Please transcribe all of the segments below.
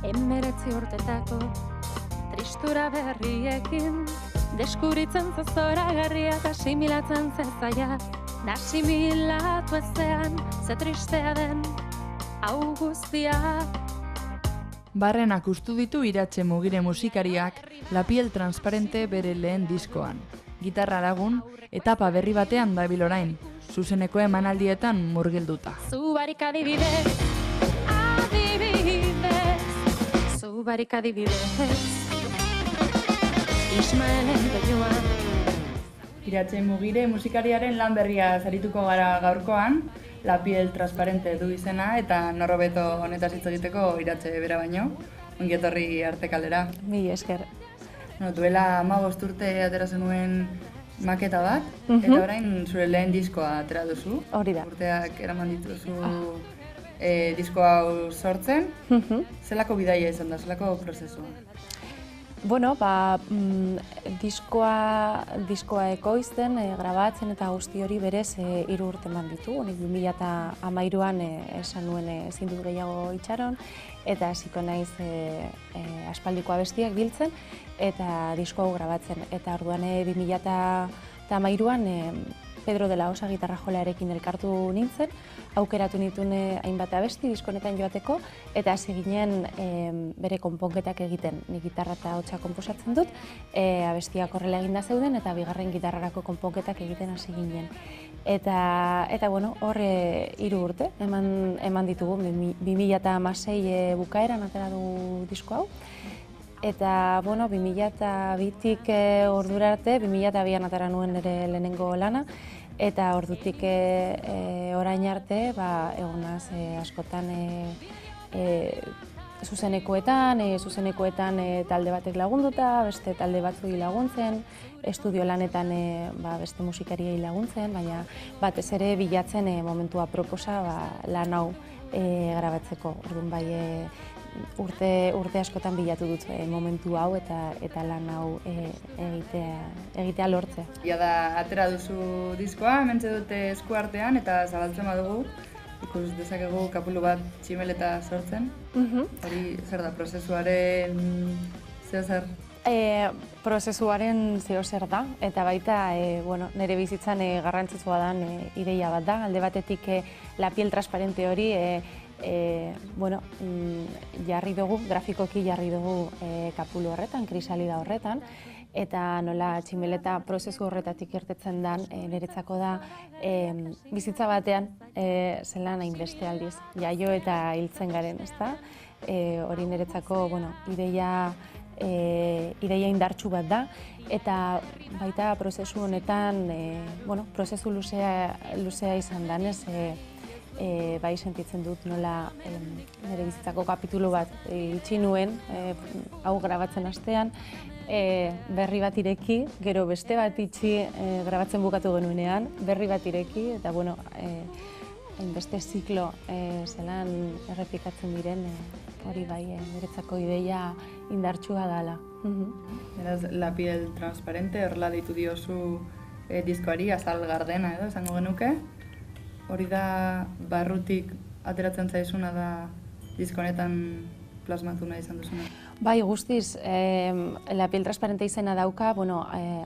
Hemeretzi urtetako tristura berriekin, deskuritzen zazora garria eta asimilatzen zen zaila. Nasimilatu ezean, ze tristea den hau guztia. Barrenak ustu ditu Iratxe Mugire musikariak La piel transparente bere lehen diskoan. Gitarra lagun, etapa berri batean dabil orain, zuzeneko emanaldietan murgilduta. Zubarik adibidez, zubarik adibidez, Ismaelen peioan. Iratxe Mugire musikariaren lan berria zarituko gara gaurkoan, La piel transparente du izena eta norrobeto honetaz hitz egiteko Iratxe bera baino, ongietorri Artekaldera. Mila esker. Duela 15 urte atera zenuen maketa bat, eta orain zure lehen diskoa atera duzu. Hori da. Urteak eraman dituzu disko hau sortzen. Zelako bidaia izan da, zelako prozesua? Bueno, diskoa ekoizten, grabatzen eta guzti hori berez 3 urte eman ditu. 2013an esan nuen ezin dut gehiago itxaron, eta hasiko naiz aspaldiko abestiak biltzen eta disko hau grabatzen. Eta orduan 2013an Pedro de la Osa gitarra jolarekin elkartu nintzen, aukeratu nituen hainbat abesti disko honetan joateko, eta hasi ginen bere konponketak egiten. Ni gitarra eta hotsa konposatzen dut, abestiak horrela eginda zeuden, eta bigarren gitarrarako konponketak egiten hasi ginen. Eta bueno, hor 3 urte eman ditugu, 2016 bukaeran atera du disko hau. Eta, bueno, 2002tik ordura arte, 2002an atera nuen nire lehenengo lana, eta ordutik orain arte, egonaz askotan zuzenekoetan talde batek lagunduta, beste talde batzuei laguntzen, estudio lanetan beste musikariei laguntzen, baina batez ere bilatzen momentua proposa lan hau grabatzeko. Orduan bai, urte askotan bilatu dut momentu hau eta lan hau egitea lortzea. Ja da, atera duzu diskoa, hementxe dute eskuartean eta zabaltzen badugu, ikus dezakegu kapulu bat tximeleta sortzen. Hori zer da, prozesuaren zer? Prozesuaren zer da, eta baita nire bizitzan garrantzitsua den ideia bat da. Alde batetik La piel transparente hori jarri dugu, grafikoki jarri dugu kapulu horretan, krisalida horretan, eta nola tximeleta prozesu horretatik irtetzen den niretzako da bizitza batean zelan hainbeste aldiz, jaio eta hiltzen garen, ezta? Hori niretzako ideia indartsu bat da, eta baita prozesu honetan, prozesu luzea izan danez, bai sentitzen dut nola nire bizitzako kapitulu bat itxi nuen, hau grabatzen hastean, berri bat ireki, gero beste bat itxi grabatzen bukatu genuenean, berri bat ireki, eta beste ziklo zelan errepikatzen diren, hori bai niretzako ideia indartsua dela. Beraz, La piel transparente, horrela deitu diozu diskoari, azal gardena edo, esango genuke. Hori da, barrutik ateratzen zaizuna da disko honetan plasmatu nahi izan duzuna? Bai, guztiz, La piel transparente izena dauka,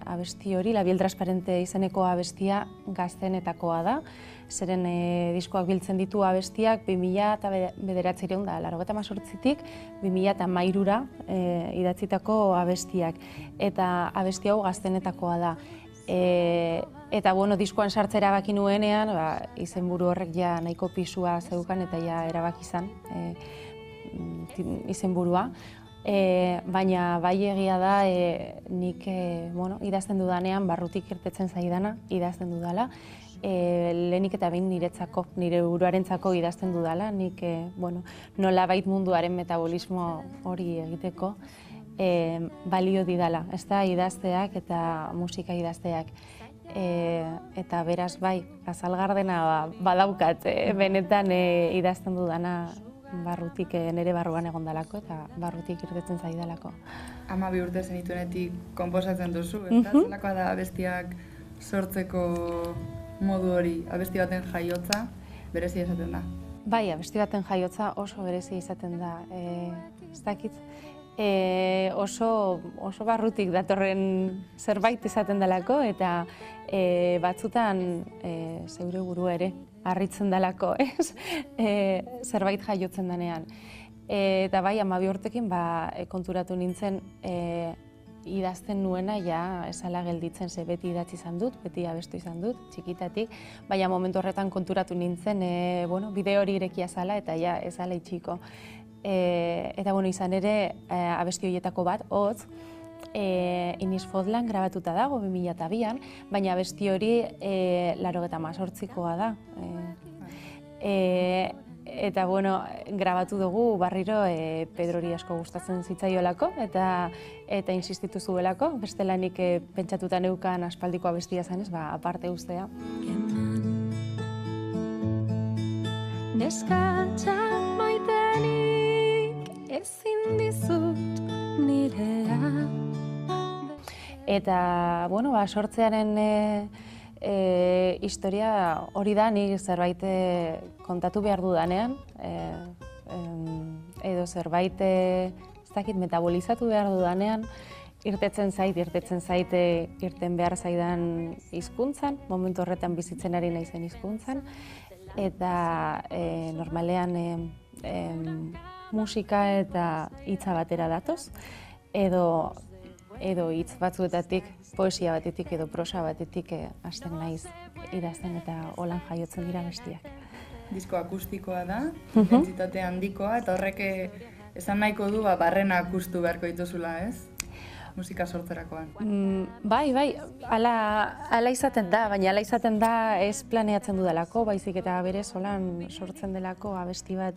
abesti hori, La piel transparente izeneko abestia gaztenetakoa da. Zeren diskoak biltzen ditu abestiak 2009-tik 2013-ra idatzitako abestiak. Eta abesti hau gaztenetakoa da. Eta diskoan sartzera erabaki nuenean, izenburu horrek ja nahiko pisua zeukan eta ja erabaki izan izenburua. Baina bai egia da nik idazten dudanean barrutik irtetzen zaidana idazten dudala. Lehenik eta behin niretzako, nire buruarentzako idazten dudala. Nik nolabait munduaren metabolismo hori egiteko balio didala. Ez da idazteak eta musika idazteak. Eta beraz bai, azal gardena badaukat, benetan idazten dudana barrutik nire barruan egondalako eta barrutik irtetzen zaidalako. 12 urte zenituenetik konposatzen duzu, eta zelakoa da abestiak sortzeko modu hori, abesti baten jaiotza berezia izaten da? Bai, abesti baten jaiotza oso berezia izaten da. ez dakit, oso barrutik datorren zerbait izaten delako, eta batzutan zeure burua ere harritzen delako, ez? Zerbait jaiotzen denean. Eta bai, 12 urtekin konturatu nintzen idazten nuena ja esala gelditzen, ze beti idatzi izan dut, beti abestu izan dut, txikitatik, baina momentu horretan konturatu nintzen, bide hori irekia zala eta ja ezala itxiko. Eta izan ere, abesti horietako bat, hotz, Iniz Fodlan grabatuta dago 2002an, baina abesti hori 98koa da. Eta grabatu dugu barriro Pedrori asko gustatzen zitzaiolako eta insistitu zuelako, bestelanik pentsatuta neukan aspaldiko abestia zanez, aparte ustea. Neskatxa maitenik ezin dizut nirea. Eta, sortzearen historia hori da, nik zerbait kontatu behar dudanean, edo zerbait ez dakit metabolizatu behar dudanean, irtetzen zait irten behar zaidan hizkuntzan, momentu horretan bizitzen ari naizen hizkuntzan, eta normalean musika eta hitza batera datoz, edo hitz batzuetatik, poesia batetik edo prosa batetik hasten naiz idazten eta holan jaiotzen dira bestiak. Disko akustikoa da, dentsitate handikoa, eta horrek esan nahiko du barrena akustu beharko dituzula, ez? Musika sortzerakoan. Bai, ala izaten da, baina ala izaten da ez planeatzen dudalako, baizik eta berez holan sortzen delako abesti bat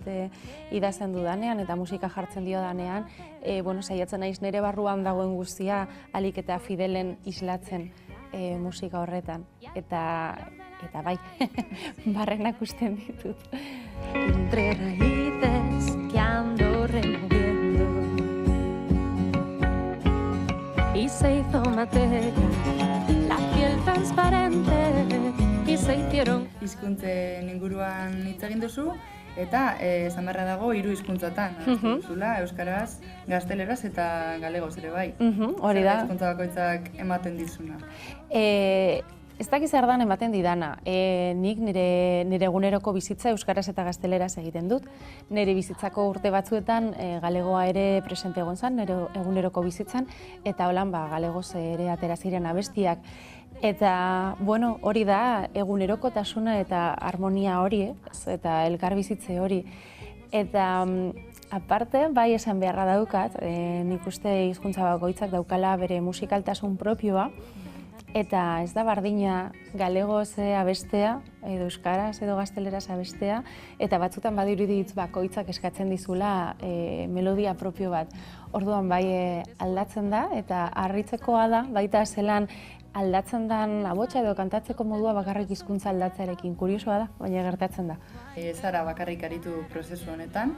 idazten dudanean eta musika jartzen dio danean, saiatzen naiz nire barruan dagoen guztia alik eta fidelen islatzen musika horretan. Eta bai, barrenak usten ditut. Entre raíces que ando removiendo y se hizo materia la piel transparente y se hicieron. Hizkuntzen inguruan hitz egin duzu, eta esan beharra dago 3 hizkuntzatan. Duzula, euskaraz, gazteleraz eta galegoz ere bai. Hori da. Zer hizkuntza bakoitzak ematen dizuna? Ez dakiz zer dan ematen didana. Nik nire eguneroko bizitza euskaraz eta gazteleraz egiten dut. Nire bizitzako urte batzuetan galegoa ere presente egon zen, nire eguneroko bizitzan, eta holan galegoz ere atera ziren abestiak. Eta, hori da, egunerokotasuna eta harmonia hori, eta elkar bizitze hori. Eta, aparte, bai esan beharra daukat, nik uste hizkuntza bakoitzak daukala bere musikaltasun propioa, eta ez da bardina galegoz abestea, edo euskaraz edo gazteleraz abestea, eta batzutan badirudi hitz bakoitzak eskatzen dizula melodia propio bat. Orduan bai aldatzen da, eta harritzekoa da, baita zelan aldatzen den abotsa edo kantatzeko modua bakarrik hizkuntza aldatzearekin. Kuriosoa da, baina gertatzen da. Zara bakarrik aritu prozesu honetan,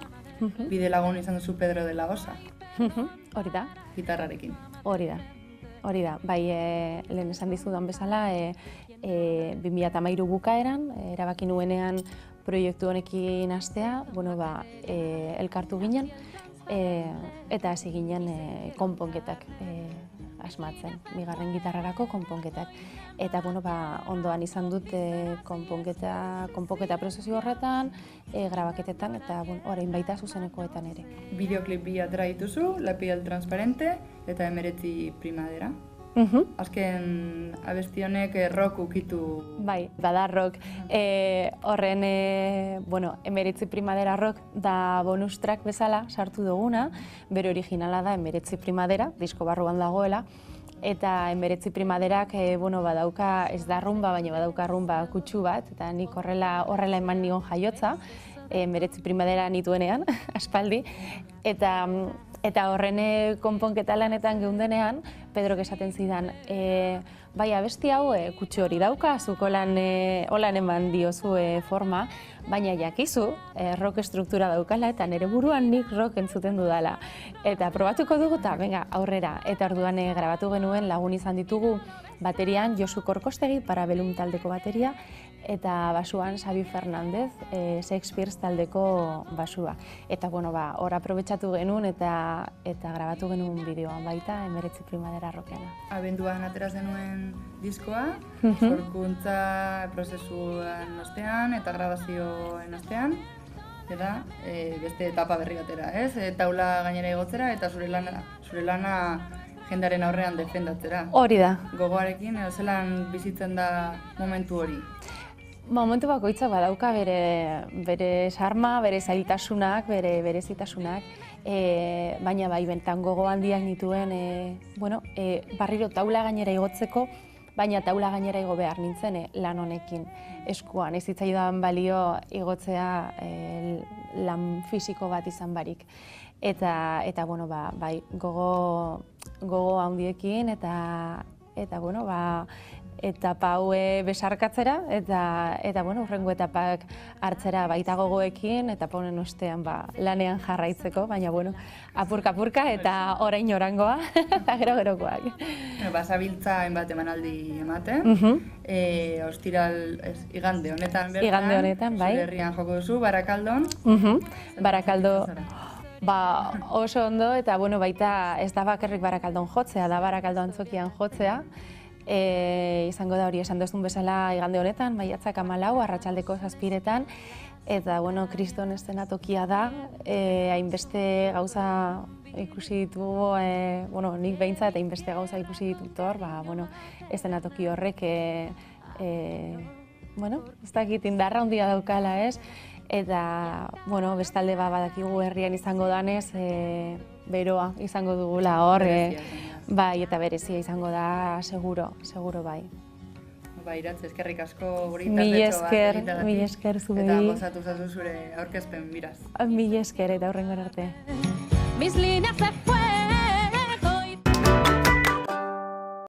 bide lagun izan duzu Pedro de la Osa. Hori da. Gitarrarekin. Hori da, bai lehen esan dizudan bezala, 2013 bukaeran, erabaki nuenean proiektu honekin hastea, elkartu ginen, eta hasi ginen konponketak asmatzen, bigarren gitarrarako konponketak. Eta ondoan izan dut konponketa prozesu horretan, grabaketetan, eta orain baita zuzenekoetan ere. Bideoklip bi atera dituzu, La piel transparente eta 19 primavera. Azken abesti honek rock ukitu. Bai, bada rock. Horren, 19 primavera rock da bonus track bezala sartu duguna, bere originala da 19 primavera, disko barruan dagoela, eta 19 primaverak badauka, ez da rumba, baina badauka rumba kutsu bat, eta nik horrela eman nion jaiotza, 19 primavera nituenean, aspaldi, eta horren konponketa lanetan geundenean, Pedrok esaten zidan, bai abesti hau kutsu hori dauka, zuk holan eman diozu forma, baina jakizu rock estruktura daukala eta nire buruan nik rock entzuten dudala. Eta probatuko dugu eta venga, aurrera. Eta orduan grabatu genuen lagun izan ditugu baterian Josu Korkostegi, Parabellum taldeko bateria, eta basuan Xabi Fernandez, Shakespeare taldeko basua. Eta, hor aprobetxatu genuen eta grabatu genuen bideoan baita, 19 Primavera Rockeana. Abenduan atera zenuen diskoa, sorkuntza prozesuan ostean eta grabazioen ostean, eta beste etapa berri batera, ez? Taula gainera igotzera eta zure lana jendaren aurrean defendatzera. Hori da. Gogoarekin, zelan bizitzen da momentu hori? Momentu bakoitzak badauka bere sarma, bere zailtasunak, bere berezitasunak, baina bai, bentan gogo handiak nituen, barriro taula gainera igotzeko, baina taula gainera igo behar nintzen lan honekin eskuan. Ez zitzaidan balio igotzea lan fisiko bat izan barik. Eta bai, gogo handiekin eta etapa haue besarkatzera eta hurrengo etapak hartzera baita gogoekin eta honen ostean lanean jarraitzeko, baina apurka eta orain orangoa eta gerokoak. Basabiltza hainbat emanaldi ematen, igande honetan bai. Zure herrian joko duzu, Barakaldon. Barakaldo. Oso ondo eta baita ez da bakarrik Barakaldon jotzea, da Barakaldo antzokian jotzea. Izango da hori esan duzun bezala igande honetan, maiatzak 14, arratsaldeko 7:00, eta kriston eszenatokia da, hainbeste gauza ikusi ditugu, nik behintzat eta hainbeste gauza ikusi ditut hor, eszenatoki horrek, ez dakit indarra handia daukala, ez? Eta, bestalde badakigu herrian izango danez, beroa izango dugula hor, bai, eta berezia izango da, seguro bai. Iratz, eskerrik asko guri tartetxo bat. Mil esker zubei. Eta gozatu zazu zure aurkezpen, miraz. Mil esker eta hurrengo arte. Mis líneas de fuego.